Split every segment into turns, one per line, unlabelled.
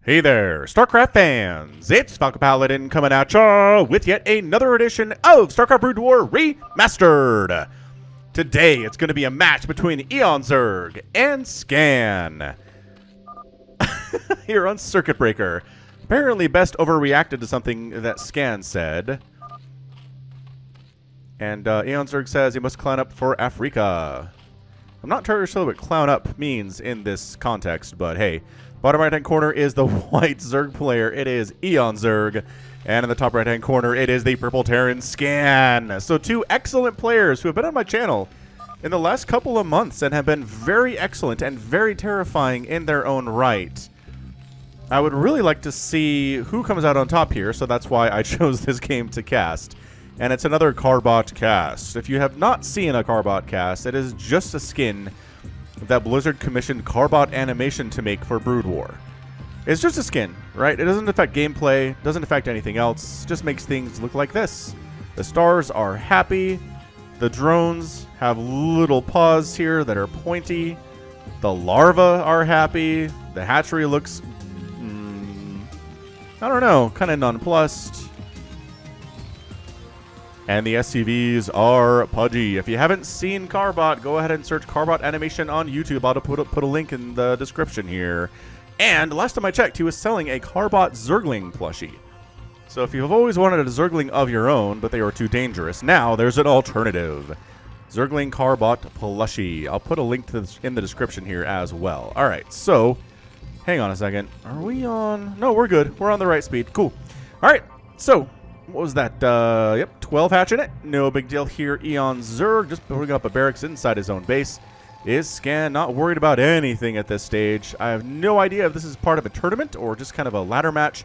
Hey there, StarCraft fans! It's Falcon Paladin coming at ya with yet another edition of StarCraft Brood War Remastered! Today, it's going to be a match between eonzerg and Scan. Here on Circuit Breaker. Apparently best overreacted to something that Scan said. And eonzerg says he must clown up for Afrika. I'm not entirely sure what clown up means in this context, but hey. Bottom right-hand corner is the white Zerg player. It is eonzerg. And in the top right-hand corner, it is the purple Terran Scan. So two excellent players who have been on my channel in the last couple of months and have been very excellent and very terrifying in their own right. I would really like to see who comes out on top here, so that's why I chose this game to cast. And it's another Carbot cast. If you have not seen a Carbot cast, it is just a skin that Blizzard commissioned Carbot animation to make for Brood War. It's just a skin, right? It doesn't affect gameplay, doesn't affect anything else, just makes things look like this. The stars are happy, the drones have little paws here that are pointy, the larvae are happy, the hatchery looks, I don't know, kind of nonplussed. And the SCVs are pudgy. If you haven't seen Carbot, go ahead and search Carbot animation on YouTube. I'll put a link in the description here. And last time I checked, he was selling a Carbot Zergling plushie. So if you've always wanted a Zergling of your own, but they were too dangerous, now there's an alternative. Zergling Carbot plushie. I'll put a link to this in the description here as well. All right, so hang on a second. Are we on? No, we're good. We're on the right speed. Cool. All right, so what was that? Yep, 12 hatch in it. No big deal here. eonzerg just putting up a barracks inside his own base. Is Scan not worried about anything at this stage? I have no idea if this is part of a tournament or just kind of a ladder match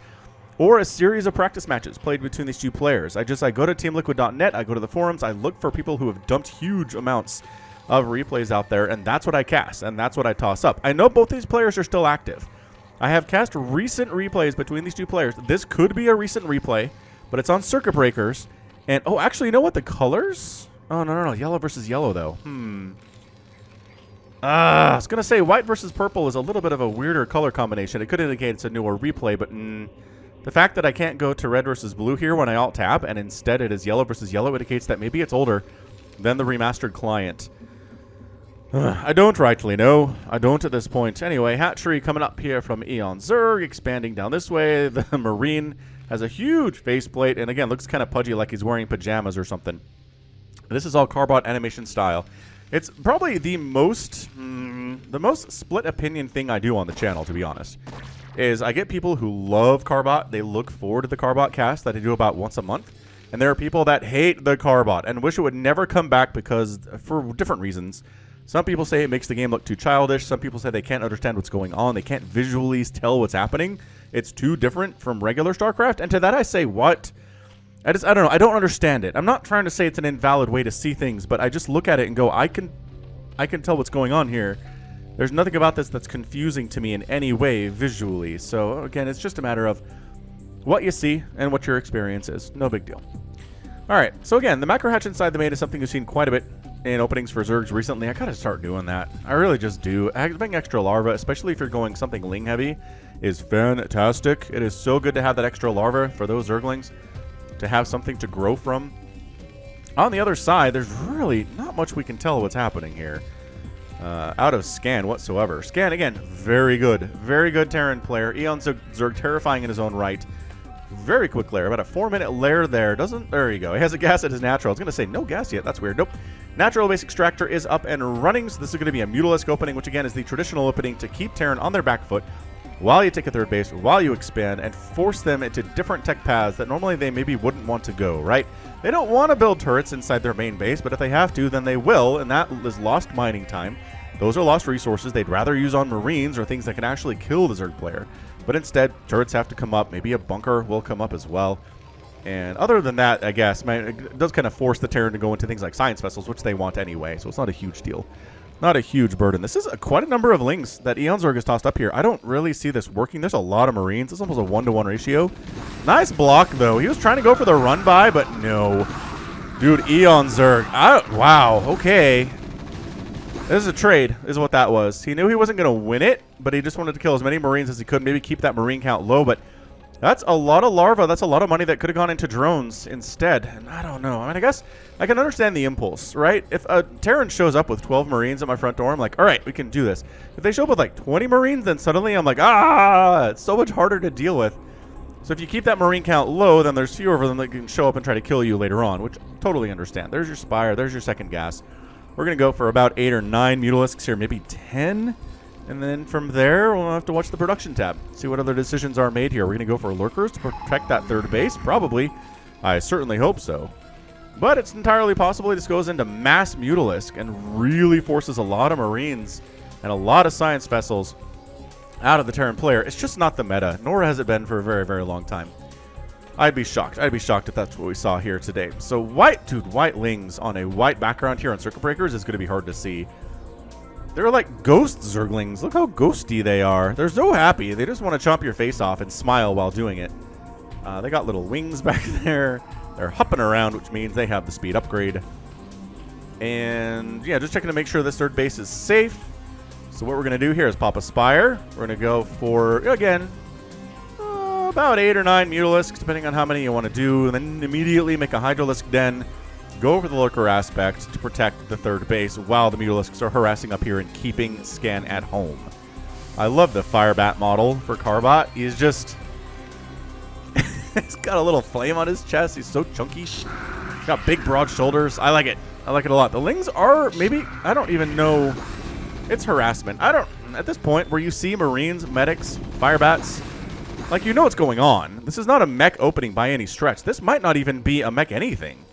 or a series of practice matches played between these two players. I go to teamliquid.net, I go to the forums, I look for people who have dumped huge amounts of replays out there, and that's what I cast, and that's what I toss up. I know both these players are still active. I have cast recent replays between these two players. This could be a recent replay, but it's on Circuit Breakers. And, oh, actually, you know what? The colors? Oh, no. Yellow versus yellow, though. I was going to say white versus purple is a little bit of a weirder color combination. It could indicate it's a newer replay, but the fact that I can't go to red versus blue here when I alt-tab, and instead it is yellow versus yellow, indicates that maybe it's older than the remastered client. I don't rightly know. I don't at this point. Anyway, hatchery coming up here from eonzerg, expanding down this way. The Marine has a huge faceplate, and again, looks kind of pudgy like he's wearing pajamas or something. This is all Carbot animation style. It's probably the most split opinion thing I do on the channel, to be honest. Is I get people who love Carbot, they look forward to the Carbot cast that I do about once a month, and there are people that hate the Carbot and wish it would never come back because, for different reasons. Some people say it makes the game look too childish. Some people say they can't understand what's going on. They can't visually tell what's happening. It's too different from regular StarCraft. And to that I say, what? I don't know. I don't understand it. I'm not trying to say it's an invalid way to see things, but I just look at it and go, I can tell what's going on here. There's nothing about this that's confusing to me in any way visually. So again, it's just a matter of what you see and what your experience is. No big deal. All right. So again, the macro hatch inside the main is something you've seen quite a bit in openings for Zergs recently. I gotta start doing that. I really just do. Having extra larva, especially if you're going something Ling heavy, is fantastic. It is so good to have that extra larva for those Zerglings, to have something to grow from. On the other side, there's really not much we can tell what's happening here. Out of Scan whatsoever. Scan, again, very good. Very good Terran player. eonzerg terrifying in his own right. Very quick lair. About a 4-minute lair there. There you go. He has a gas at his natural. I was going to say no gas yet. That's weird. Nope. Natural base extractor is up and running. So this is going to be a Mutalisk opening, which again is the traditional opening to keep Terran on their back foot while you take a third base, while you expand, and force them into different tech paths that normally they maybe wouldn't want to go, right? They don't want to build turrets inside their main base, but if they have to, then they will, and that is lost mining time. Those are lost resources they'd rather use on Marines or things that can actually kill the Zerg player. But instead, turrets have to come up. Maybe a bunker will come up as well. And other than that, I guess, it does kind of force the Terran to go into things like science vessels, which they want anyway, so it's not a huge deal. Not a huge burden. This is quite a number of Lings that eonzerg has tossed up here. I don't really see this working. There's a lot of Marines. It's almost a 1-to-1 ratio. Nice block, though. He was trying to go for the run-by, but no. Dude, eonzerg. Wow, okay. This is a trade, is what that was. He knew he wasn't going to win it, but he just wanted to kill as many Marines as he could, maybe keep that Marine count low, but that's a lot of larva. That's a lot of money that could have gone into drones instead, and I don't know. I mean, I guess I can understand the impulse, right? If a Terran shows up with 12 Marines at my front door, I'm like, all right, we can do this. If they show up with like 20 Marines, then suddenly I'm like, it's so much harder to deal with. So if you keep that Marine count low, then there's fewer of them that can show up and try to kill you later on, which I totally understand. There's your Spire. There's your second gas. We're going to go for about 8 or 9 Mutalisks here, maybe 10. And then from there, we'll have to watch the production tab, see what other decisions are made here. We're going to go for Lurkers to protect that third base? Probably. I certainly hope so. But it's entirely possible he just goes into mass Mutalisk and really forces a lot of Marines and a lot of Science Vessels out of the Terran player. It's just not the meta, nor has it been for a very, very long time. I'd be shocked. I'd be shocked if that's what we saw here today. So white lings on a white background here on Circuit Breakers is going to be hard to see. They're like ghost zerglings. Look how ghosty they are. They're so happy. They just want to chomp your face off and smile while doing it. They got little wings back there. They're hopping around, which means they have the speed upgrade. And yeah, just checking to make sure this third base is safe. So what we're going to do here is pop a Spire. We're going to go for, again, about 8 or 9 Mutalisks, depending on how many you want to do, and then immediately make a Hydralisk Den, go over the Lurker aspect to protect the third base while the Mutalisks are harassing up here and keeping Scan at home. I love the Firebat model for Carbot. He's just... he's got a little flame on his chest. He's so chunky. He's got big, broad shoulders. I like it. I like it a lot. The Lings are maybe... I don't even know... It's harassment. I don't... At this point, where you see Marines, Medics, Firebats... Like, you know what's going on. This is not a mech opening by any stretch. This might not even be a mech anything.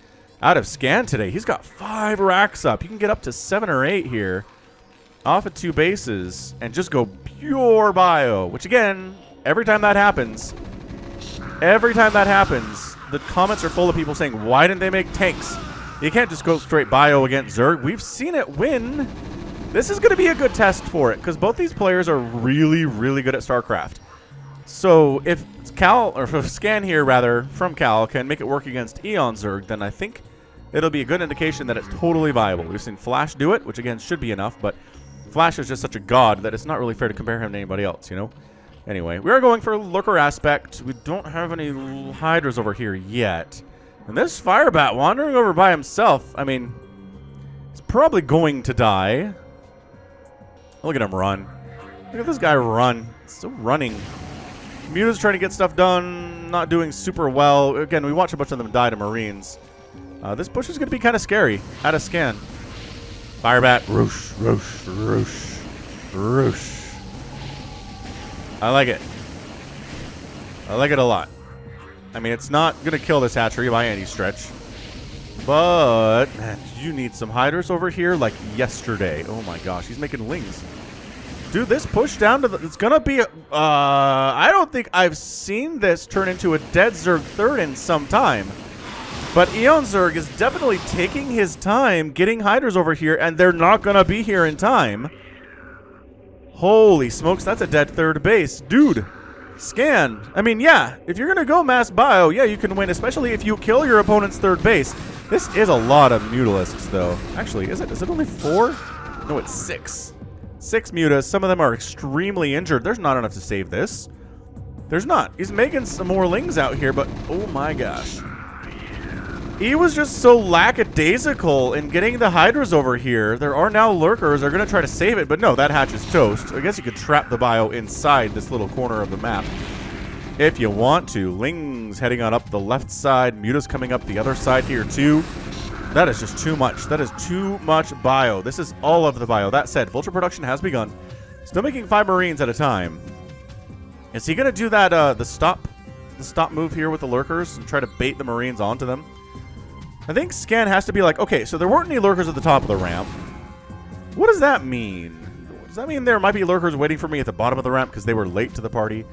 Out of Scan today, he's got 5 racks up. You can get up to 7 or 8 here off of 2 bases and just go pure bio, which again, every time that happens, the comments are full of people saying, why didn't they make tanks? You can't just go straight bio against Zerg. We've seen it win. This is going to be a good test for it because both these players are really, really good at StarCraft. So if Cal, or if Scan here rather, from Cal, can make it work against eonzerg, then I think it'll be a good indication that it's totally viable. We've seen Flash do it, which again should be enough, but Flash is just such a god that it's not really fair to compare him to anybody else, you know? Anyway, we are going for Lurker aspect. We don't have any Hydras over here yet. And this Firebat wandering over by himself, I mean, he's probably going to die. Look at him run. Look at this guy run. He's still running. Muta's trying to get stuff done, not doing super well. Again, we watch a bunch of them die to Marines. This push is going to be kind of scary. Out of Scan. Firebat. Roosh, roosh, roosh, roosh. I like it. I like it a lot. I mean, it's not going to kill this hatchery by any stretch. But, man, you need some Hydras over here like yesterday. Oh my gosh, he's making Lings. Dude, this push down to the... It's going to be... I don't think I've seen this turn into a dead Zerg third in some time. But eonzerg is definitely taking his time getting Hydras over here, and they're not going to be here in time. Holy smokes, that's a dead third base. Dude, Scan. I mean, yeah, if you're going to go mass bio, yeah, you can win, especially if you kill your opponent's third base. This is a lot of Mutalisks, though. Actually, is it only 4? No, it's 6. 6 mutas. Some of them are extremely injured. There's not enough to save this. There's not. He's making some more Lings out here, but oh my gosh. He was just so lackadaisical in getting the Hydras over here. There are now Lurkers. They're going to try to save it, but no, that hatch is toast. I guess you could trap the bio inside this little corner of the map if you want to. Lings heading on up the left side. Muta's coming up the other side here too. That is just too much. That is too much bio. This is all of the bio. That said, Vulture production has begun. Still making 5 Marines at a time. Is he going to do that, the stop move here with the Lurkers and try to bait the Marines onto them? I think Scan has to be like, okay, so there weren't any Lurkers at the top of the ramp. What does that mean? Does that mean there might be Lurkers waiting for me at the bottom of the ramp because they were late to the party?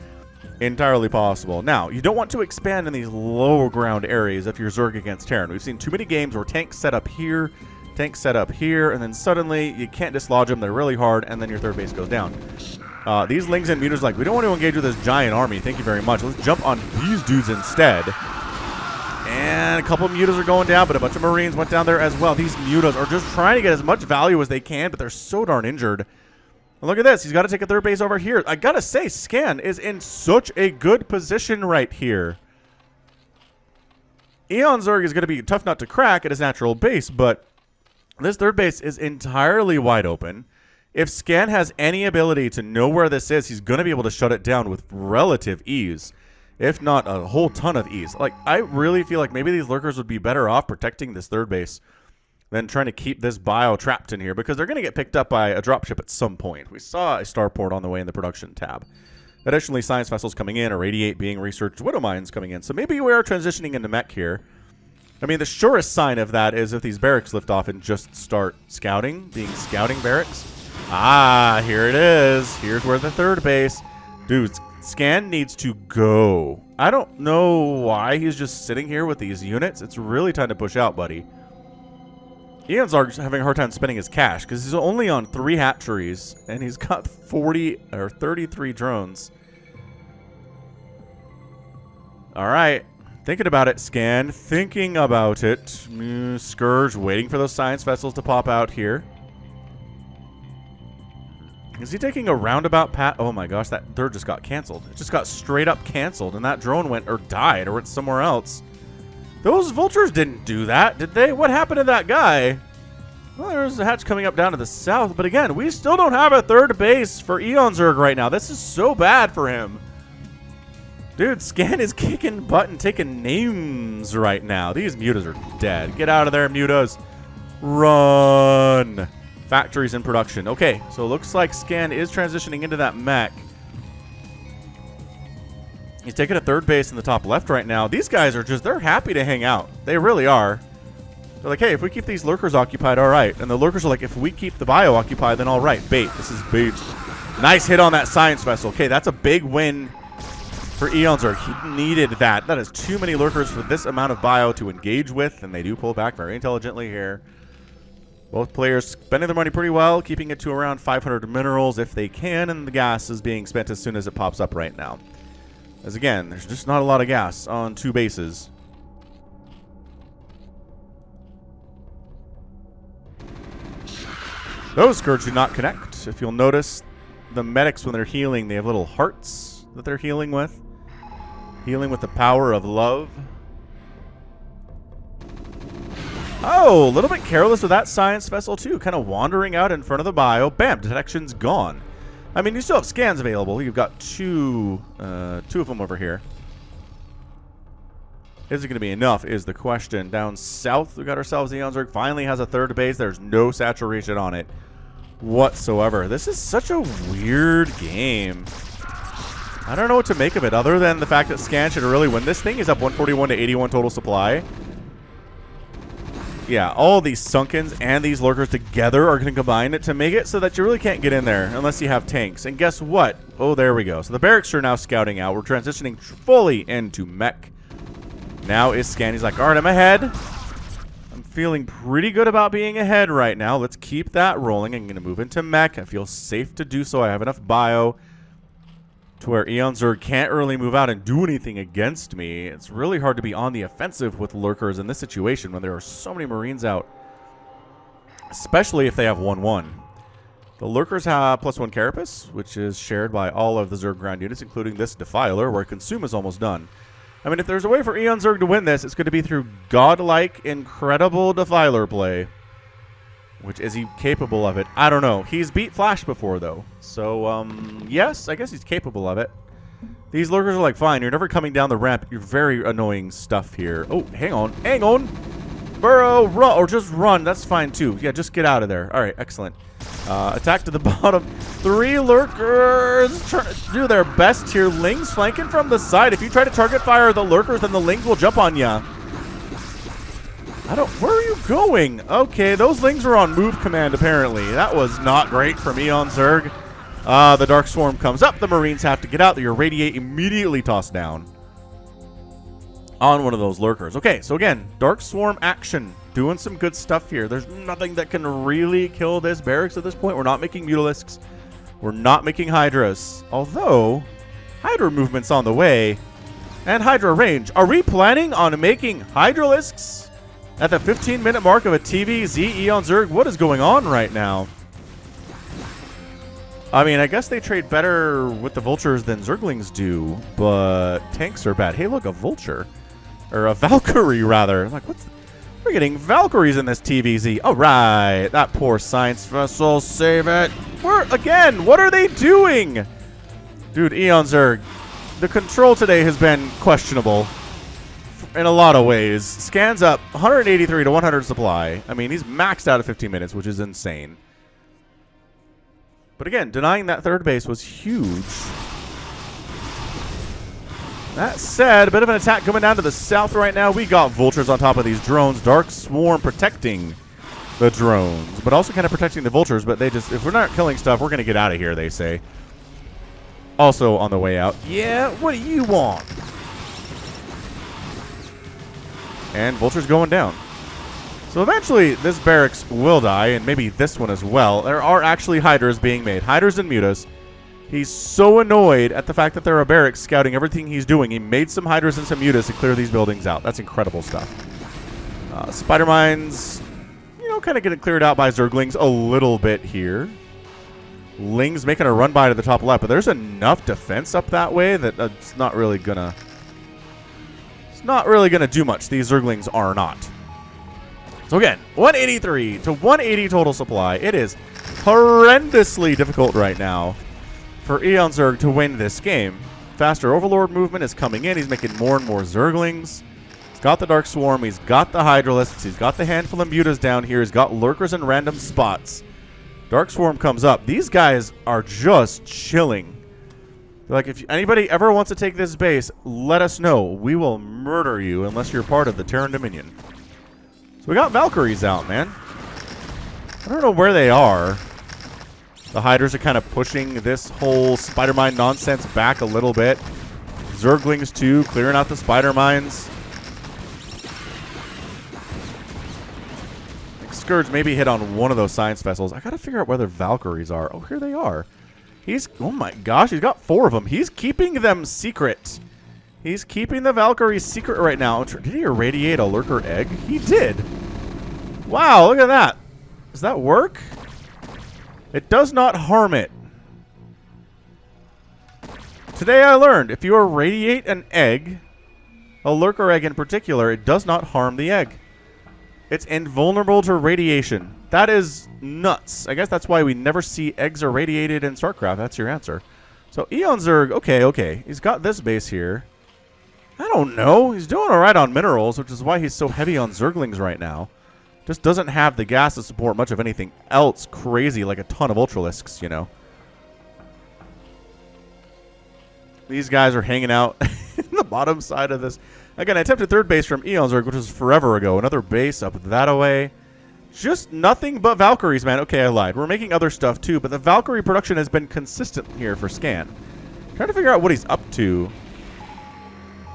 Entirely possible. Now, you don't want to expand in these lower ground areas if you're Zerg against Terran. We've seen too many games where tanks set up here, tanks set up here, and then suddenly you can't dislodge them. They're really hard, and then your third base goes down. These Lings and Mutas like, we don't want to engage with this giant army. Thank you very much. Let's jump on these dudes instead. And a couple of mutas are going down, but a bunch of Marines went down there as well. These mutas are just trying to get as much value as they can, but they're so darn injured. And look at this. He's got to take a third base over here. I got to say, Scan is in such a good position right here. eonzerg is going to be tough not to crack at his natural base, but this third base is entirely wide open. If Scan has any ability to know where this is, he's going to be able to shut it down with relative ease. If not a whole ton of ease. Like, I really feel like maybe these lurkers would be better off protecting this third base than trying to keep this bio trapped in here, because they're going to get picked up by a dropship at some point. We saw a starport on the way in the production tab. Additionally, science vessels coming in, Irradiate being researched, Widow Mines coming in. So maybe we are transitioning into mech here. I mean, the surest sign of that is if these barracks lift off and just start scouting, being scouting barracks. Ah, here it is. Here's where the third base. Dudes. Scan needs to go. I don't know why he's just sitting here with these units. It's really time to push out, buddy. eonzerg's having a hard time spending his cash because he's only on 3 hatcheries and he's got 40 or 33 drones. All right. Thinking about it, Scan. Thinking about it. Scourge waiting for those science vessels to pop out here. Is he taking a roundabout path? Oh my gosh, that third just got canceled. It just got straight up canceled, and that drone went or died or went somewhere else. Those vultures didn't do that, did they? What happened to that guy? Well, there's a hatch coming up down to the south, but again, we still don't have a third base for eonzerg right now. This is so bad for him. Dude, Scan is kicking butt and taking names right now. These mutas are dead. Get out of there, mutas. Run. Factories in production. Okay, so it looks like Scan is transitioning into that mech. He's taking a third base in the top left right now. These guys are just, they're happy to hang out. They really are. They're like, hey, if we keep these lurkers occupied, all right. And the lurkers are like, if we keep the bio occupied, then all right. Bait. This is bait. Nice hit on that science vessel. Okay, that's a big win for eonzerg. He needed that. That is too many lurkers for this amount of bio to engage with, and they do pull back very intelligently here. Both players spending their money pretty well, keeping it to around 500 minerals if they can, and the gas is being spent as soon as it pops up right now. As again, there's just not a lot of gas on 2 bases. Those Scourge do not connect. If you'll notice, the medics, when they're healing, they have little hearts that they're healing with. Healing with the power of love. Oh, a little bit careless with that science vessel too. Kind of wandering out in front of the bio. Bam, detection's gone. I mean, you still have scans available. You've got two of them over here. Is it going to be enough is the question. Down south, we got ourselves eonzerg. Finally has a third base. There's no saturation on it whatsoever. This is such a weird game. I don't know what to make of it other than the fact that Scan should really win this thing. Is up 141 to 81 total supply. Yeah, all these Sunkens and these lurkers together are going to combine it to make it so that you really can't get in there unless you have tanks. And guess what? Oh, there we go. So the barracks are now scouting out. We're transitioning fully into mech. Now is Scan. He's like, all right, I'm ahead. I'm feeling pretty good about being ahead right now. Let's keep that rolling. I'm going to move into mech. I feel safe to do so. I have enough bio to where eonzerg can't really move out and do anything against me. It's really hard to be on the offensive with lurkers in this situation when there are so many Marines out, especially if they have 1-1. The lurkers have +1 carapace, which is shared by all of the Zerg ground units, including this Defiler, where consume is almost done. I mean, if there's a way for eonzerg to win this, it's going to be through godlike, incredible Defiler play. Which, is he capable of it? I don't know. He's beat Flash before, though. So, yes, I guess he's capable of it. These lurkers are like, fine, you're never coming down the ramp. You're very annoying stuff here. Oh, hang on. Hang on. Burrow, run, or just run. That's fine, too. Yeah, just get out of there. All right, excellent. Attack to the bottom. 3 lurkers trying to do their best here. Lings flanking from the side. If you try to target fire the lurkers, then the Lings will jump on ya. Where are you going? Okay, those Lings are on move command, apparently. That was not great from eonzerg. The Dark Swarm comes up. The Marines have to get out. The Irradiate immediately tossed down on one of those lurkers. Okay, so again, Dark Swarm action. Doing some good stuff here. There's nothing that can really kill this barracks at this point. We're not making Mutalisks. We're not making Hydras. Although, Hydra movement's on the way. And Hydra range. Are we planning on making Hydralisks at the 15-minute mark of a TVZ eonzerg? What is going on right now? I mean, I guess they trade better with the vultures than zerglings do, but tanks are bad. Hey, look, a vulture. Or a Valkyrie, rather. I'm like, we're getting Valkyries in this TVZ. All right. That poor science vessel. Save it. Again, what are they doing? Dude, eonzerg. The control today has been questionable in a lot of ways. Scans up 183 to 100 supply. I mean, he's maxed out at 15 minutes, which is insane. But again, denying that third base was huge. That said, a bit of an attack coming down to the south right now. We got vultures on top of these drones. Dark Swarm protecting the drones, but also kind of protecting the vultures. But they just, if we're not killing stuff, we're going to get out of here, they say. Also on the way out. Yeah, what do you want? And vultures going down. So eventually this barracks will die, and maybe this one as well. There are actually hydras being made. Hydras and mutas. He's so annoyed at the fact that there are barracks scouting everything he's doing. He made some hydras and some mutas to clear these buildings out. That's incredible stuff. Spider mines, you know, kind of getting cleared out by zerglings a little bit here. Ling's making a run by to the top left, but there's enough defense up that way that it's not really gonna do much. These zerglings are not. So again, 183 to 180 total supply. It is horrendously difficult right now for eonzerg to win this game. Faster overlord movement is coming in. He's making more and more zerglings. He's got the dark swarm. He's got the hydralisks. He's got the handful of mutas down here. He's got lurkers in random spots. Dark Swarm comes up. These guys are just chilling. They're like, if anybody ever wants to take this base, let us know. We will murder you unless you're part of the Terran Dominion. So we got Valkyries out, man. I don't know where they are. The Hydras are kind of pushing this whole Spider Mine nonsense back a little bit. Zerglings, too, clearing out the Spider Mines. Scourge maybe hit on one of those science vessels. I gotta figure out where the Valkyries are. Oh, here they are. Oh my gosh, he's got 4 of them. He's keeping them secret. He's keeping the Valkyries secret right now. Did he irradiate a lurker egg? He did. Wow, look at that. Does that work? It does not harm it. Today I learned if you irradiate an egg, a lurker egg in particular, it does not harm the egg. It's invulnerable to radiation. That is nuts. I guess that's why we never see eggs irradiated in StarCraft. That's your answer. So eonzerg, okay. He's got this base here. I don't know. He's doing all right on minerals, which is why he's so heavy on zerglings right now. Just doesn't have the gas to support much of anything else crazy, like a ton of ultralisks, you know. These guys are hanging out in the bottom side of this. Again, I attempted third base from eonzerg, which was forever ago. Another base up that away. Just nothing but Valkyries, man. Okay, I lied. We're making other stuff, too, but the Valkyrie production has been consistent here for Scan. Trying to figure out what he's up to.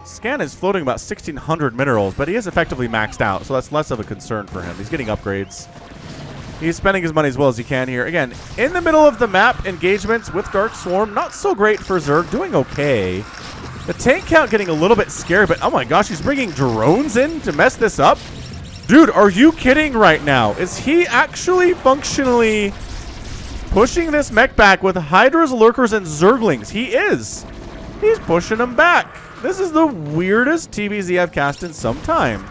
Scan is floating about 1,600 minerals, but he is effectively maxed out, so that's less of a concern for him. He's getting upgrades. He's spending his money as well as he can here. Again, in the middle of the map, engagements with Dark Swarm. Not so great for Zerg. Doing okay. The tank count getting a little bit scary, but oh my gosh, he's bringing drones in to mess this up? Dude, are you kidding right now? Is he actually functionally pushing this mech back with Hydras, Lurkers, and Zerglings? He is. He's pushing them back. This is the weirdest TVZ I've cast in some time.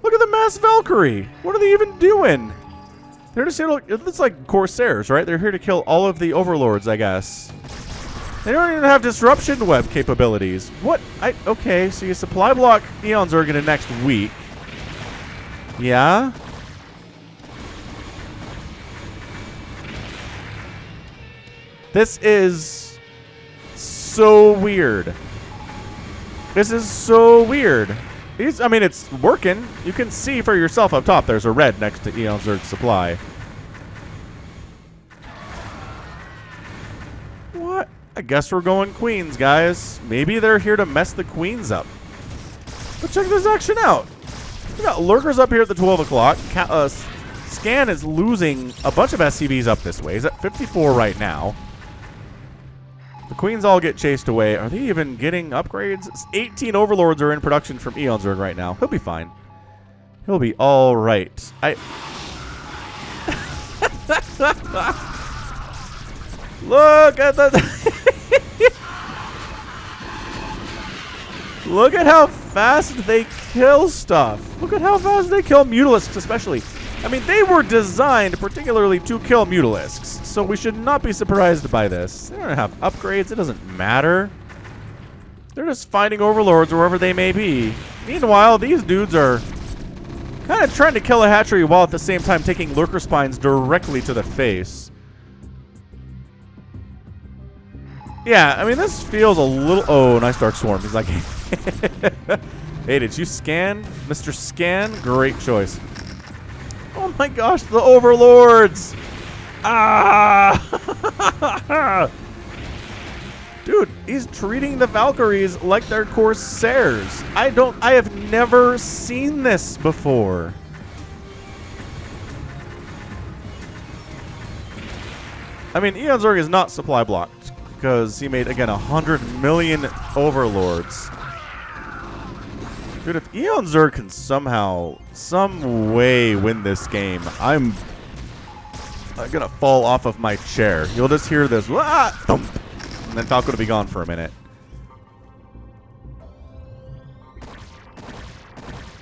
Look at the Mass Valkyrie. What are they even doing? They're just here to, it's like Corsairs, right? They're here to kill all of the Overlords, I guess. They don't even have disruption web capabilities. What? Okay, so you supply block eonzerg in the next week. Yeah? This is so weird. This is so weird. I mean, it's working. You can see for yourself up top. There's a red next to eonzerg supply. What? I guess we're going queens, guys. Maybe they're here to mess the queens up. But check this action out. We got lurkers up here at the 12 o'clock. Scan is losing a bunch of SCVs up this way. He's at 54 right now. The queens all get chased away. Are they even getting upgrades? 18 overlords are in production from eonzerg right now. He'll be fine. He'll be all right. Look at the... Look at how fast they kill stuff. Look at how fast they kill mutalisks especially. I mean, they were designed particularly to kill mutalisks, so we should not be surprised by this. They don't have upgrades. It doesn't matter. They're just finding overlords wherever they may be. Meanwhile, these dudes are kind of trying to kill a hatchery while at the same time taking lurker spines directly to the face. Yeah, I mean, this feels a little... Oh, nice Dark Swarm. He's like... Hey, did you scan? Mr. Scan? Great choice. Oh my gosh, the overlords! Ah! Dude, he's treating the Valkyries like they're Corsairs. I have never seen this before. I mean, eonzerg is not supply blocked because he made, again, 100 million overlords. Dude, if eonzerg can somehow, some way win this game, I'm gonna fall off of my chair. You'll just hear this, wah, thump, and then Falcon will be gone for a minute.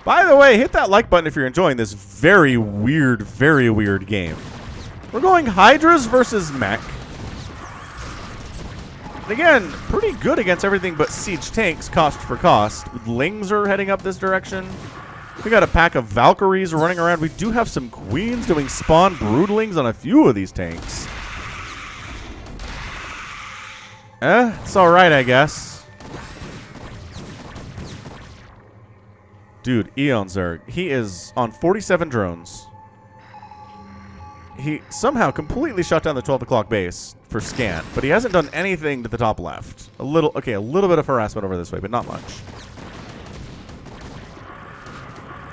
By the way, hit that like button if you're enjoying this very weird game. We're going Hydras versus Mech. Again, pretty good against everything but siege tanks, cost for cost. Lings are heading up this direction. We got a pack of Valkyries running around. We do have some Queens doing spawn broodlings on a few of these tanks. It's alright, I guess. Dude, eonzerg. He is on 47 drones. He somehow completely shut down the 12 o'clock base for scan, but he hasn't done anything to the top left. A little bit of harassment over this way, but not much.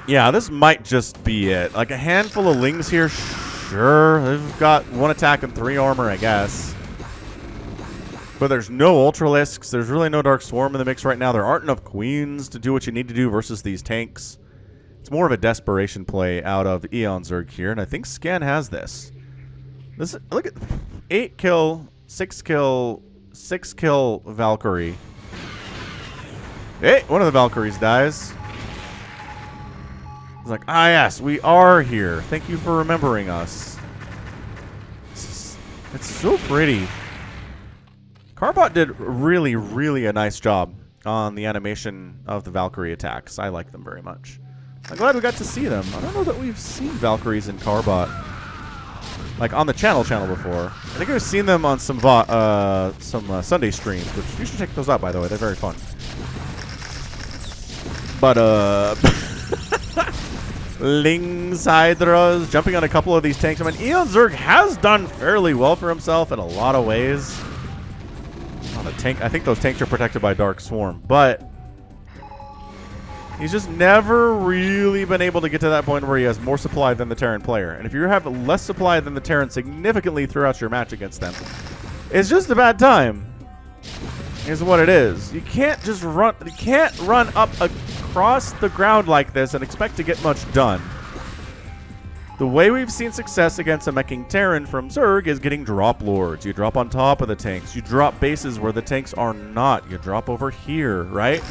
Yeah, this might just be it. Like a handful of Lings here, sure. They've got 1 attack and 3 armor, I guess. But there's no Ultralisks. There's really no Dark Swarm in the mix right now. There aren't enough Queens to do what you need to do versus these tanks. It's more of a desperation play out of eonzerg here, and I think Scan has this. Look at 8 kill, 6 kill, 6 kill Valkyrie. Hey, one of the Valkyries dies. He's like, ah yes, we are here. Thank you for remembering us. It's so pretty. Carbot did really a nice job on the animation of the Valkyrie attacks. I like them very much. I'm glad we got to see them. I don't know that we've seen Valkyries in Carbot, like on the channel before. I think we've seen them on some Sunday streams, which you should check those out, by the way. They're very fun. But Lings, Hydras, jumping on a couple of these tanks. I mean, eonzerg has done fairly well for himself in a lot of ways. On a tank, I think those tanks are protected by Dark Swarm, but he's just never really been able to get to that point where he has more supply than the Terran player. And if you have less supply than the Terran significantly throughout your match against them, it's just a bad time. Is what it is. You can't just run. You can't run up across the ground like this and expect to get much done. The way we've seen success against a meching Terran from Zerg is getting drop lords. You drop on top of the tanks. You drop bases where the tanks are not. You drop over here, right?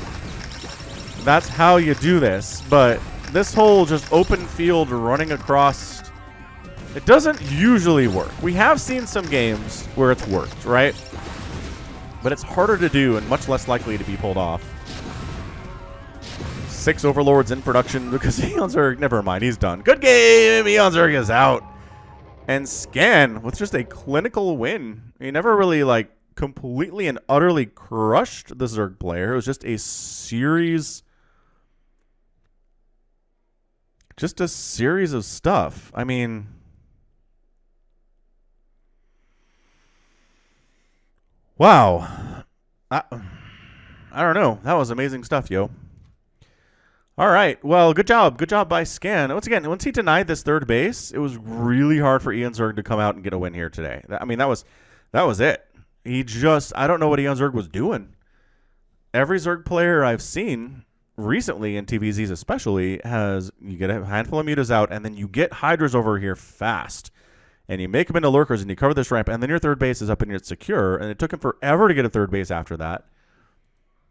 That's how you do this. But this whole just open field running across, it doesn't usually work. We have seen some games where it's worked, right? But it's harder to do and much less likely to be pulled off. 6 overlords in production because eonzerg, never mind, he's done. Good game! eonzerg is out. And Scan with just a clinical win. He never really, like, completely and utterly crushed the Zerg player. It was just a series... Just a series of stuff. I mean... Wow. I don't know. That was amazing stuff, yo. All right. Well, good job. Good job by Scan. Once again, once he denied this third base, it was really hard for eonzerg to come out and get a win here today. I mean, that was it. I don't know what eonzerg was doing. Every Zerg player I've seen recently in TVZs especially you get a handful of mutas out, and then you get Hydras over here fast. And you make them into lurkers, and you cover this ramp, and then your third base is up and it's secure. And it took him forever to get a third base after that.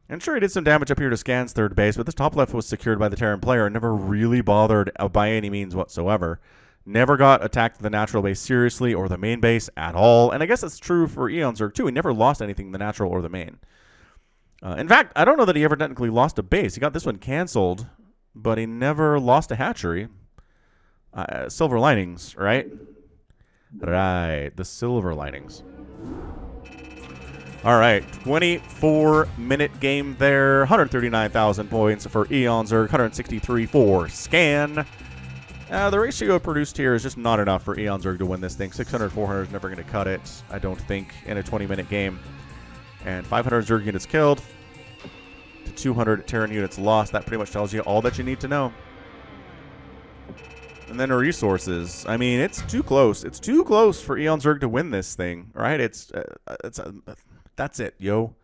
And sure, he did some damage up here to Scan's third base, but this top left was secured by the Terran player and never really bothered by any means whatsoever. Never got attacked the natural base seriously or the main base at all. And I guess that's true for eonzerg too. He never lost anything, the natural or the main. In fact, I don't know that he ever technically lost a base. He got this one canceled, but he never lost a hatchery. Silver linings, right? Right, the silver linings. All right, 24-minute game there. 139,000 points for eonzerg, 163 for Scan. The ratio produced here is just not enough for eonzerg to win this thing. 600, 400 is never going to cut it, I don't think, in a 20-minute game. And 500 Zerg units killed to 200 Terran units lost. That pretty much tells you all that you need to know. And then resources. I mean, it's too close. It's too close for eonzerg to win this thing, right? That's it, yo.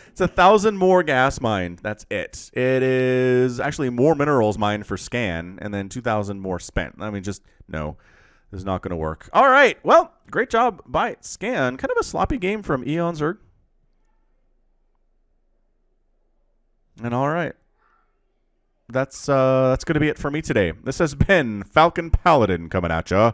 It's 1,000 more gas mined. That's it. It is actually more minerals mined for Scan, and then 2,000 more spent. I mean, just no. This is not going to work. All right. Well, great job by Scan. Kind of a sloppy game from eonzerg. And all right. That's going to be it for me today. This has been Falcon Paladin coming at ya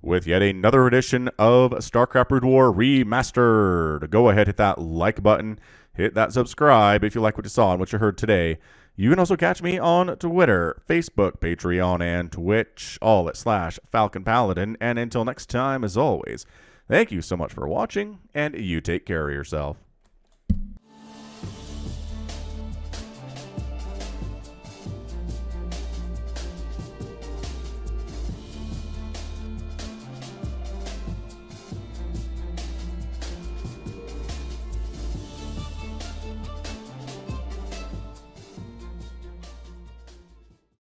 with yet another edition of StarCraft Brood War Remastered. Go ahead, hit that like button, hit that subscribe if you like what you saw and what you heard today. You can also catch me on Twitter, Facebook, Patreon, and Twitch, all at /Falcon Paladin. And until next time, as always, thank you so much for watching, and you take care of yourself.